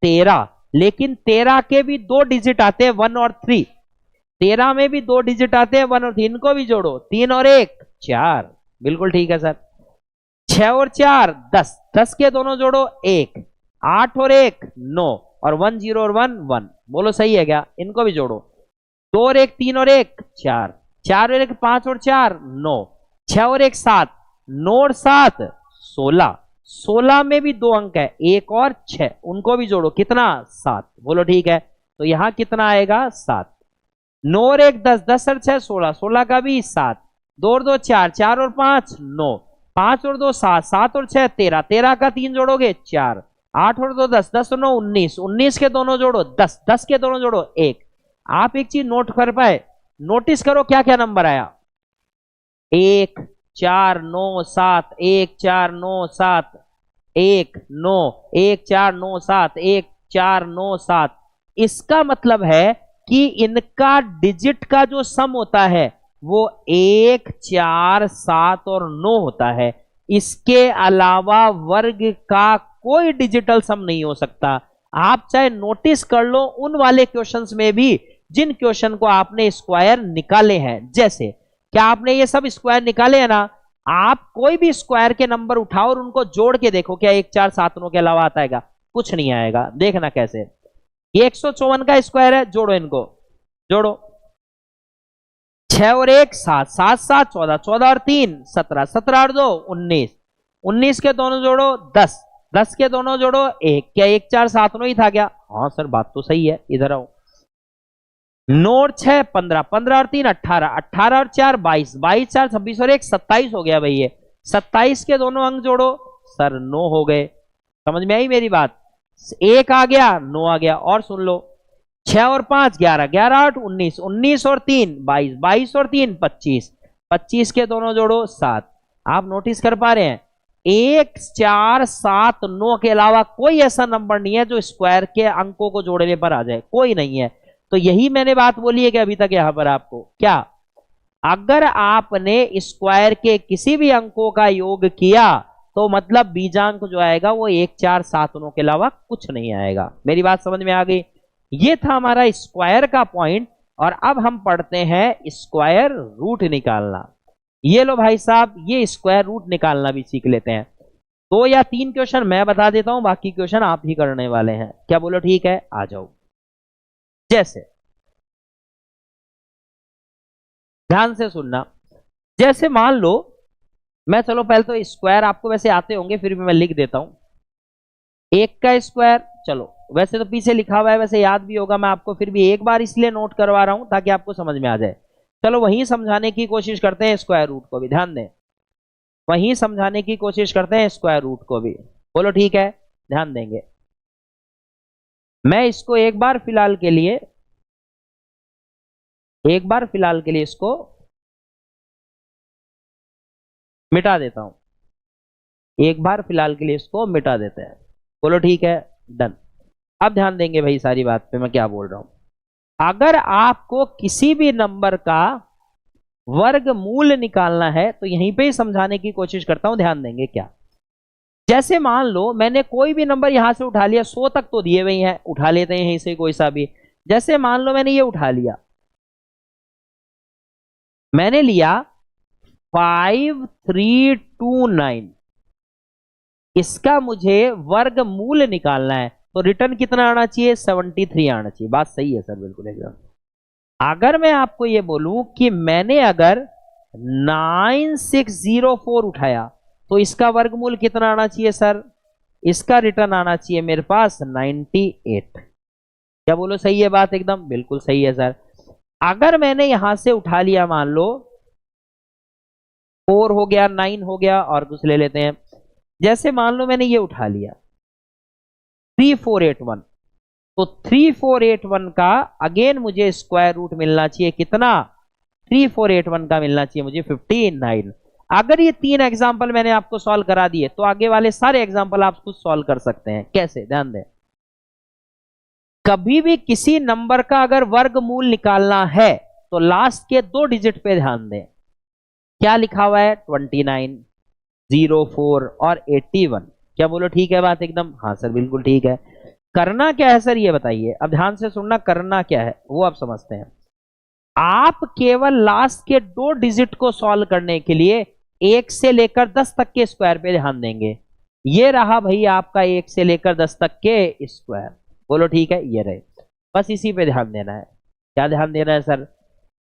S1: 13। लेकिन 13 के भी दो डिजिट आते हैं 1 और 3, 13 में भी दो डिजिट आते हैं 1 और 3, इनको भी जोड़ो, 3 और 1 4, बिल्कुल ठीक है सर। 6 और 4 10, 10 के दोनों जोड़ो 1, 8 और 1 9, और 1 0 और 1 1, बोलो सही है क्या? इनको भी जोड़ो, 2 और 1 3 और 1 4, 4 और 1 5 और 4 9, 6 और 1 7, 9 और 7 16, 16 में भी दो अंक है 1 और 6, उनको भी जोड़ो, कितना? 7, बोलो ठीक है। तो यहां कितना आएगा? 7। 9 और 1 10, 10 और 6 16, 16 का भी 7, 2 और 2 4, 4 और 5 9, 5 और 2 7, 7 और 6 13, 13 का 3 जोड़ोगे 4, 8 और 2 10, 10 और 9 19, 19 के दोनों जोड़ो 10, 10 के दोनों जोड़ो 1। आप एक चीज नोट कर पाए, नोटिस करो क्या क्या नंबर आया, 1 4 9 7, 1 4 9 7, 1 9, 1 4 9 7, 1 4 9 7। इसका मतलब है कि इनका डिजिट का जो सम होता है वो 1 4 7 और 9 होता है। इसके अलावा वर्ग का कोई डिजिटल सम नहीं हो सकता। आप चाहे नोटिस कर लो उन वाले क्वेश्चंस में भी जिन क्वेश्चन को आपने स्क्वायर निकाले हैं, जैसे क्या आपने ये सब स्क्वायर निकाले हैं ना, आप कोई भी स्क्वायर के नंबर उठाओ और उनको जोड़ के देखो, क्या 1 4 7 9 के अलावा आता है? कुछ नहीं आएगा। देखना कैसे, ये 154 का स्क्वायर है, जोड़ो इनको, जोड़ो, 6 और 1 7, 7 7 14, 14 और 3 17, 17 और 2 19, 19 के दोनों जोड़ो 10, 10 के दोनों जोड़ो 1, क्या 1 4 7 9 ही था क्या? हाँ सर बात तो सही है, इधर आओ। 9 और 6 15, 15 और 3 18, 18 और 4 22, 22 4 26 और 1 27 हो गया भाई। ये 27 के दोनों अंक जोड़ो सर 9 हो गए। समझ में आई मेरी बात? 1 आ गया 9 आ गया। और सुन लो, 6 और 5 11, 11 8 19, 19 और 3 22, 22 और 3 25, 25 के दोनों जोड़ो 7। आप नोटिस कर पा रहे हैं 1 4 7 9 के अलावा कोई ऐसा नंबर नहीं है जो स्क्वायर के अंकों को जोड़ने पर आ जाए, कोई नहीं है। तो यही मैंने बात बोली है कि अभी तक यहां पर आपको, क्या अगर आपने स्क्वायर के किसी भी अंकों का योग किया तो मतलब बीजांक जो आएगा वो 1 4 7 9 के अलावा कुछ नहीं आएगा। मेरी बात समझ में आ गई? ये था हमारा स्क्वायर का पॉइंट। और अब हम पढ़ते हैं स्क्वायर रूट निकालना। ये लो भाई साहब, ये स्क्वायर रूट निकालना भी सीख लेते हैं। 2 या 3 क्वेश्चन मैं बता देता हूं, बाकी क्वेश्चन आप ही करने वाले हैं। क्या बोलो ठीक है? आ जाओ। जैसे ध्यान से सुनना, जैसे मान लो मैं, चलो पहले तो स्क्वायर आपको वैसे आते होंगे, फिर भी मैं लिख देता हूं। 1 का स्क्वायर, चलो वैसे तो पीछे लिखा हुआ है, वैसे याद भी होगा, मैं आपको फिर भी एक बार इसलिए नोट करवा रहा हूं ताकि आपको समझ में आ जाए। चलो वहीं समझाने की कोशिश करते हैं स्क्वायर रूट को भी, ध्यान दें, वहीं समझाने की कोशिश करते हैं स्क्वायर रूट को भी। बोलो ठीक है? ध्यान देंगे। मैं इसको एक बार फिलहाल के लिए, इसको मिटा देता हूं। एक बार फिलहाल के लिए इसको मिटा देते हैं। बोलो ठीक है? डन। अब ध्यान देंगे भाई सारी बात पे मैं क्या बोल रहा हूं। अगर आपको किसी भी नंबर का वर्गमूल निकालना है तो यहीं पे ही समझाने की कोशिश करता हूं, ध्यान देंगे क्या। जैसे मान लो मैंने कोई भी नंबर यहां से उठा लिया, 100 तक तो दिए हुए हैं, उठा लेते हैं यहीं से कोई सा भी। जैसे मान लो मैंने ये उठा लिया, मैंने लिया 5329, इसका मुझे वर्गमूल निकालना है तो रिटर्न कितना आना चाहिए? 73 आना चाहिए। बात सही है सर, बिल्कुल एकदम। अगर मैं आपको ये बोलूं कि मैंने अगर 9604 उठाया तो इसका वर्गमूल कितना आना चाहिए सर? इसका रिटर्न आना चाहिए मेरे पास 98। क्या बोलो सही है बात? एकदम बिल्कुल सही है सर। अगर मैंने यहां से उठा लिया, मान लो 4 हो गया, 9 हो गया, और कुछ ले लेते हैं। जैसे मान लो मैंने ये उठा लिया, 3481। तो 3481 का अगेन मुझे स्क्वायर रूट मिलना चाहिए कितना, 3481 का मिलना चाहिए मुझे 59। अगर ये 3 एग्जाम्पल मैंने आपको सॉल्व करा दिए तो आगे वाले सारे एग्जाम्पल आप खुद सॉल्व कर सकते हैं। कैसे, ध्यान दें, कभी भी किसी नंबर का अगर वर्गमूल निकालना है तो लास्ट के 2 डिजिट पे ध्यान दें। क्या लिखा हुआ है, 29, 04 और 81। क्या बोलो, ठीक है बात एकदम? हाँ सर बिल्कुल ठीक है। करना क्या है सर ये बताइए, अब ध्यान से सुनना, करना क्या है वो आप समझते हैं। आप केवल लास्ट के 2 डिजिट को सॉल्व करने के लिए 1 से लेकर 10 तक के स्क्वायर पे ध्यान देंगे। ये रहा भाई आपका 1 से लेकर 10 तक के स्क्वायर, बोलो ठीक है, ये रहे, बस इसी पे ध्यान देना है। क्या ध्यान देना है सर?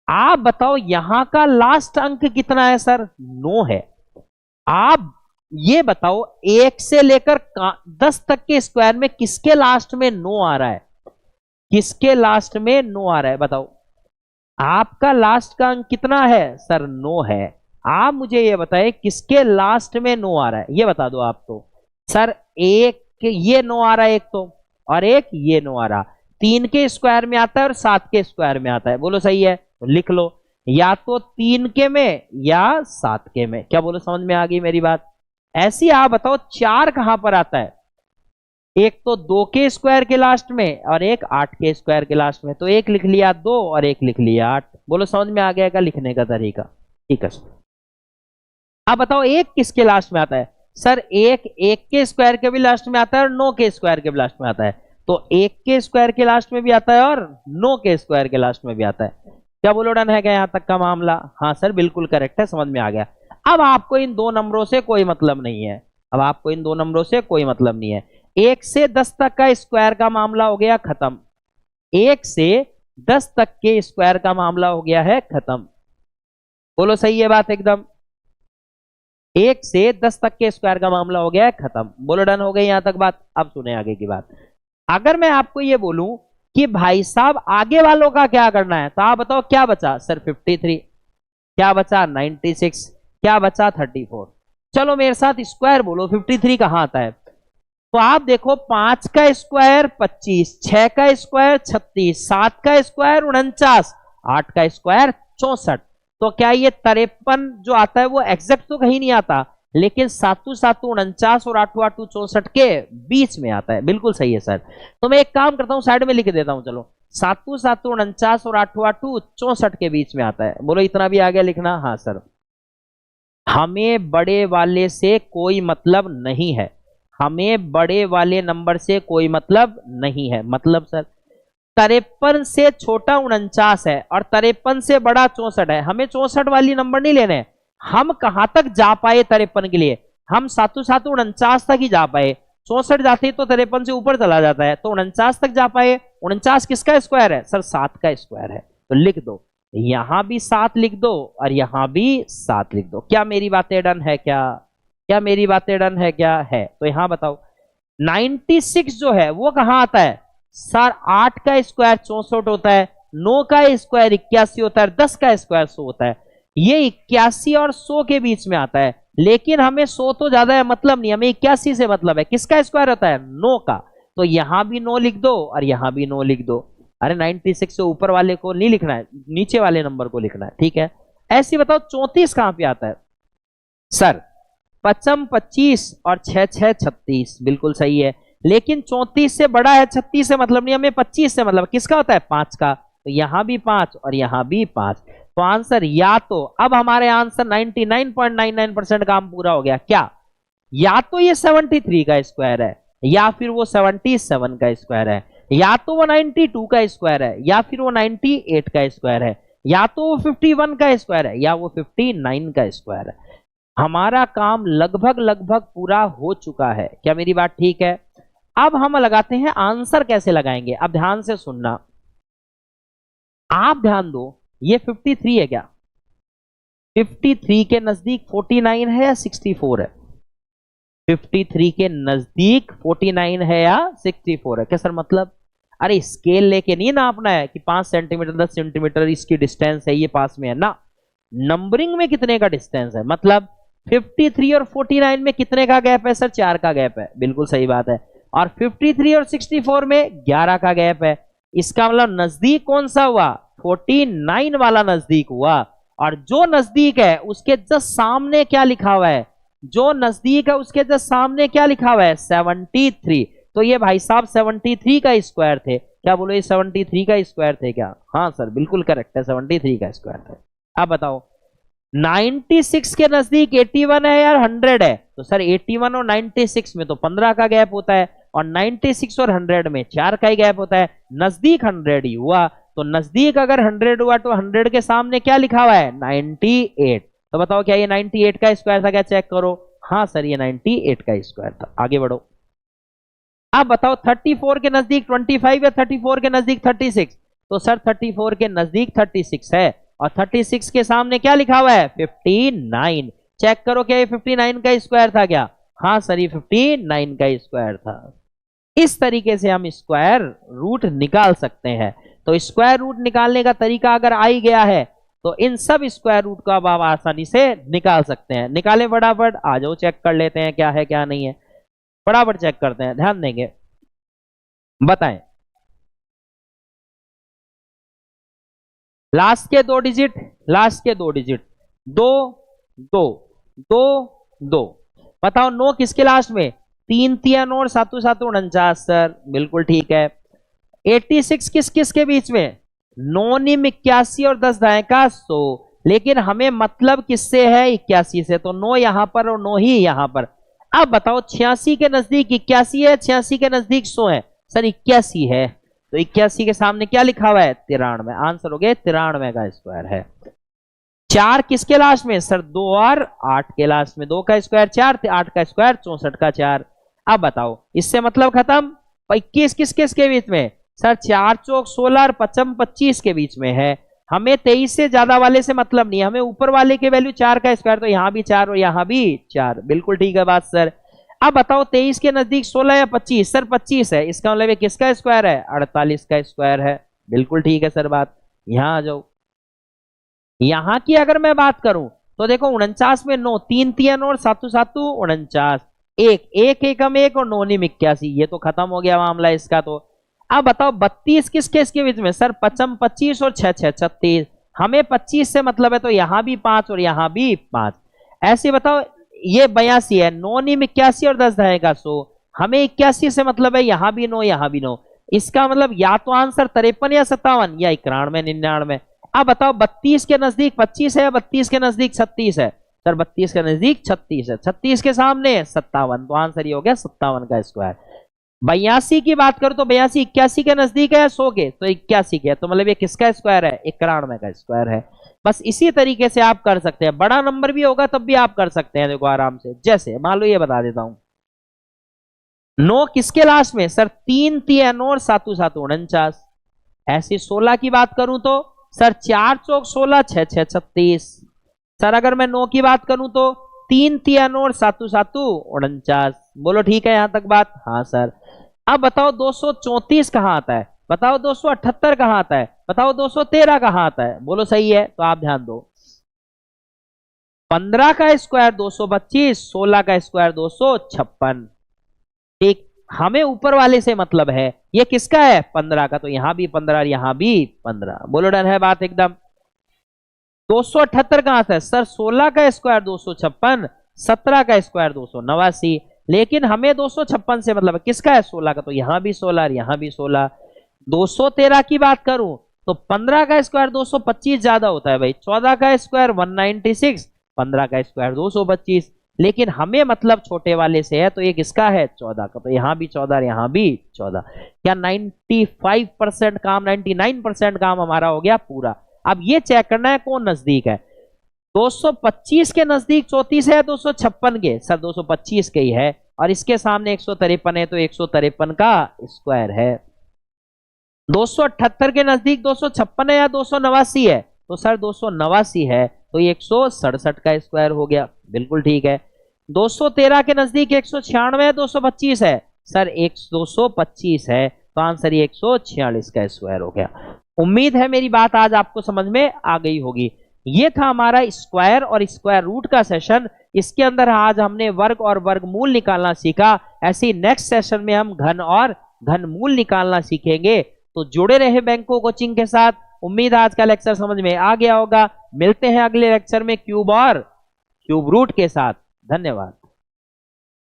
S1: आप बताओ यहां का लास्ट अंक कितना है सर? 9 है। आप ये बताओ 1 से लेकर 10 तक के स्क्वायर में किसके लास्ट में 9 आ रहा है? किसके लास्ट में 9 आ रहा है बताओ? आपका लास्ट का अंक कितना है सर? 9 है। आप मुझे ये बताएं किसके लास्ट में 9 आ रहा है, ये बता दो आप तो। सर एक ये 9 आ रहा है एक तो, और एक ये 9 आ रहा। 3 के स्क्वायर में आता है और 7 के स्क्वायर में आता है, बोलो सही है? तो लिख लो, या तो 3 के में या 7 के में। क्या बोलो, समझ में आ गई मेरी बात? ऐसी आप बताओ 4 कहां पर आता है? एक तो 2 के स्क्वायर के लास्ट में और एक 8 के स्क्वायर के लास्ट में। तो एक लिख लिया 2 और एक लिख लिया 8। बोलो समझ में आ गया का लिखने का तरीका? ठीक है सर। अब बताओ एक किसके लास्ट में आता है? सर एक के स्क्वायर के भी लास्ट में आता है और 9 के स्क्वायर के भी लास्ट में आता है। तो 1 के स्क्वायर के लास्ट में भी आता है और 9 के स्क्वायर के लास्ट में भी आता है। क्या बोलो, डन है क्या यहां तक का मामला? हाँ सर बिल्कुल करेक्ट है, समझ में आ गया। अब आपको इन 2 नंबरों से कोई मतलब नहीं है। अब आपको इन 2 नंबरों से कोई मतलब नहीं है। 1 से 10 तक का स्क्वायर का मामला हो गया खत्म। 1 से 10 तक के स्क्वायर का मामला हो गया है खत्म। बोलो सही है बात एकदम? 1 से 10 तक के स्क्वायर का मामला हो गया है खत्म। बोलो डन हो गई यहां तक बात? अब सुने आगे की बात। अगर मैं आपको ये बोलूं कि भाई साहब आगे वालों का क्या करना है, तो आप बताओ क्या बचा? सर 53, क्या बचा? 96, क्या बचा? 34। चलो मेरे साथ स्क्वायर बोलो, 53 कहां आता है? तो आप देखो 5 का स्क्वायर 25, 6 का स्क्वायर 36, 7 का स्क्वायर 49, 8 का स्क्वायर 64। तो क्या ये 53 जो आता है वो एग्जैक्ट तो कहीं नहीं आता, लेकिन 7 7 49 और 8 8 64 के बीच में आता है। बिल्कुल सही है सर। तो मैं एक काम करता हूं, साइड में लिख देता हूं, चलो 7 7 49 और 8 8 64 के बीच में आता है। बोलो इतना भी आ गया लिखना? हाँ सर। हमें बड़े वाले से कोई मतलब नहीं है, हमें बड़े वाले नंबर से कोई मतलब नहीं है। मतलब सर 53 से छोटा 49 है और 53 से बड़ा 64 है। हमें 64 वाली नंबर नहीं लेने। हम कहां तक जा पाए 53 के लिए? हम 7 7 49 तक ही जा पाए। 64 जाते तो 53 से ऊपर चला जाता है, तो 49 तक जा पाए। 49 किसका स्क्वायर है? सर 7 का स्क्वायर है। तो लिख दो, यहां भी 7 लिख दो और यहां भी 7 लिख दो। क्या मेरी बातें डन है क्या? क्या मेरी बातें डन है क्या? है। तो यहां बताओ 96 जो है वो कहां आता है? सर 8 का स्क्वायर 64 होता है, 9 का स्क्वायर 81 होता है, 10 का स्क्वायर 100 होता है। ये 81 और 100 के बीच में आता है, लेकिन हमें 100 तो ज्यादा है मतलब नहीं, हमें 81 से मतलब है। किसका स्क्वायर होता है? 9 का। तो यहां भी 9 लिख दो और यहां भी 9 लिख दो। अरे 96 से ऊपर वाले को नहीं लिखना है, नीचे वाले नंबर को लिखना है, ठीक है? ऐसे बताओ 34 कहां पे आता है? सर 55 25 और 6 6 36, बिल्कुल सही है। लेकिन 34 से बड़ा है, 36 से मतलब नहीं, हमें 25 से मतलब। किसका होता है? 5 का। तो यहां भी 5 और यहां भी 5। तो आंसर या तो, अब हमारे आंसर 99.99% काम पूरा हो गया। क्या? या तो ये 73 का स्क्वायर है, या फिर वो 77 का स्क्वायर है, या तो वो 92 का स्क्वायर है, या फिर वो 98 का स्क्वायर है, या तो वो 51 का स्क्वायर है, या वो 59 का स्क्वायर है। हमारा काम लगभग लगभग पूरा हो चुका है। क्या मेरी बात ठीक है? अब हम लगाते हैं आंसर कैसे लगाएंगे। अब ध्यान से सुनना, आप ध्यान दो, ये 53 है क्या? 53 के नजदीक 49 है या 64 है? 53 के नजदीक 49 है या 64 है? क्या सर मतलब? अरे स्केल लेके नहीं नापना है कि 5 सेंटीमीटर 10 सेंटीमीटर इसकी डिस्टेंस है, ये पास में है ना। नंबरिंग में कितने का डिस्टेंस है, मतलब 53 और 49 में कितने का गैप है? सर 4 का गैप है। बिल्कुल सही बात है। और 53 और 64 में 11 का गैप है। इसका मतलब नजदीक कौन सा हुआ? 49 वाला नजदीक हुआ। और जो नजदीक है उसके जस्ट सामने क्या लिखा हुआ है? जो नजदीक है उसके जस्ट सामने क्या लिखा हुआ है? 73। तो ये भाई साहब 73 का स्क्वायर थे। क्या बोलो, ये 73 का स्क्वायर थे क्या? हाँ सर, बिल्कुल करेक्ट है, 73 का स्क्वायर थे। अब बताओ 96 के नजदीक 81 है यार 100 है। तो सर 81 और 96 में तो 15 का गैप होता है, और 96 और 100 में 4 का ही गैप होता है। नजदीक 100 ही हुआ। तो नजदीक अगर 100 हुआ तो 100 के सामने क्या लिखा हुआ है? 98। तो बताओ क्या ये 98 का स्क्वायर था? क्या चेक करो। हाँ सर, ये 98 का स्क्वायर था। आगे बढ़ो। अब बताओ 34 के नजदीक 25 या 34 के नजदीक 36? तो सर 34 के नजदीक 36 है, और 36 के सामने क्या लिखा हुआ है? 59। चेक करो क्या ये 59 का स्क्वायर था क्या? हाँ सर, ये 59 का स्क्वायर था। इस तरीके से हम स्क्वायर रूट निकाल सकते हैं। तो स्क्वायर रूट निकालने का तरीका अगर आ ही गया है तो इन सब स्क्वायर रूट को अब आप आसानी से निकाल सकते हैं। निकाले फटाफट, आ जाओ चेक कर लेते हैं क्या है क्या नहीं है। फटाफट चेक करते हैं, ध्यान देंगे, बताएं। लास्ट के दो डिजिट, लास्ट के दो डिजिट, 2 2 2 2। बताओ 9 किसके लास्ट में? 3 3 9 और 7 7 49। सर बिल्कुल ठीक है। 86 किस किस के बीच में? 9 निम 81 और 10 दाएं का 100। लेकिन हमें मतलब किससे है? 81 से। तो 9 यहां पर और 9 ही यहां पर। अब बताओ 86 के नजदीक 81 है, 86 के नजदीक 100 है। सर 81 है, तो 81 के सामने क्या लिखा हुआ है? 93। आंसर हो गया 93 का स्क्वायर है। 4 किसके लास्ट में? सर 2 और 8 के लास्ट में। 2 का स्क्वायर 4, 8 का स्क्वायर 64 का 4। अब बताओ इससे मतलब खत्म। 21 किस किस के बीच में? सर 4 चौक 16 और 55 25 के बीच में है। हमें 23 से ज्यादा वाले से मतलब नहीं, हमें ऊपर वाले के वैल्यू 4 का स्क्वायर, तो यहां भी 4 और यहां भी 4। बिल्कुल ठीक है बात सर। अब बताओ 23 के नजदीक 16 या 25? सर 25 है, इसका मतलब किसका स्क्वायर है? 48 का स्क्वायर है। बिल्कुल ठीक है सर बात। यहां आ जाओ। यहां की अगर मैं बात करूं तो देखो 49 में 9, 3 3 और 7 7 49, 1 1 एकम 1 और 9 निम 81। ये तो खत्म हो गया मामला इसका। तो अब बताओ 32 किसके इसके बीच में? सर 55 25 और 6 6 36। हमें 25 से मतलब है, तो यहां भी 5 और यहां भी 5। ऐसे बताओ ये 82 है, 9 निम 81 और 10 दाएं का 100। हमें 81 से मतलब है, यहां भी 9 यहां भी 9। इसका मतलब या तो आंसर 53 या 57 या 91 99। अब बताओ 32 के नजदीक 25 है या 32 के नजदीक 36 है? सर 32 के नजदीक 36 है, 36 के सामने 57। तो आंसर ये हो गया 57 का स्क्वायर। 82 की बात करो तो 82 81 के नजदीक है 100 के, तो 81 के, तो मतलब ये किसका स्क्वायर है? 91 का स्क्वायर है। बस इसी तरीके से आप कर सकते हैं। बड़ा नंबर भी होगा तब भी आप कर सकते हैं, देखो आराम से। जैसे मान लो ये बता देता हूं 9 किसके लास्ट में? सर 3 3 और 7 7 49। ऐसे 16 की बात करूं तो सर 4 चौक 16 6 6 36। सर अगर मैं 9 की बात करूं तो 3 3 और 7 7 49। बोलो ठीक है यहां तक बात? हाँ सर। अब बताओ 234 कहां आता है? बताओ 278 कहां आता है? बताओ 213 कहां आता है? बोलो सही है तो आप ध्यान दो। 15 का स्क्वायर 225, 16 का स्क्वायर 256। ठीक, हमें ऊपर वाले से मतलब है। ये किसका है? 15 का, तो यहां भी 15 यहां भी 15। बोलो डन है बात एकदम। 278 कहां से? सर 16 का स्क्वायर 256, 17 का स्क्वायर 289। लेकिन हमें 256 से मतलब किसका है? 16 का, तो यहां भी 16 और यहां भी 16। 213 की बात करूं तो 15 का स्क्वायर 225 ज्यादा होता है भाई। 14 का स्क्वायर 196, 15 का स्क्वायर 225। लेकिन हमें मतलब छोटे वाले से है, तो ये किसका है? 14 का, तो यहां भी 14 और यहां भी 14। क्या 95% काम, 99% काम हमारा हो गया पूरा। अब ये चेक करना है कौन नजदीक है। 225 के नजदीक 34 है, 256 के? सर 225 के ही है, और इसके सामने 153 है, तो 153 का स्क्वायर है। 278 के नजदीक 256 है या 289 है? तो सर 289 है, तो ये 167 का स्क्वायर हो गया। बिल्कुल ठीक है। 213 के नजदीक 196 है, 225 है? सर 225 है, तो आंसर ये 146 का स्क्वायर हो गया। उम्मीद है मेरी बात आज आपको समझ में आ गई होगी। ये था हमारा स्क्वायर और स्क्वायर रूट का सेशन। इसके अंदर आज हमने वर्ग और वर्गमूल निकालना सीखा। ऐसे ही नेक्स्ट सेशन में हम घन और घनमूल निकालना सीखेंगे। तो जुड़े रहे बैंको कोचिंग के साथ। उम्मीद है आज का लेक्चर समझ में आ गया होगा। मिलते हैं अगले लेक्चर में क्यूब और क्यूब रूट के साथ। धन्यवाद।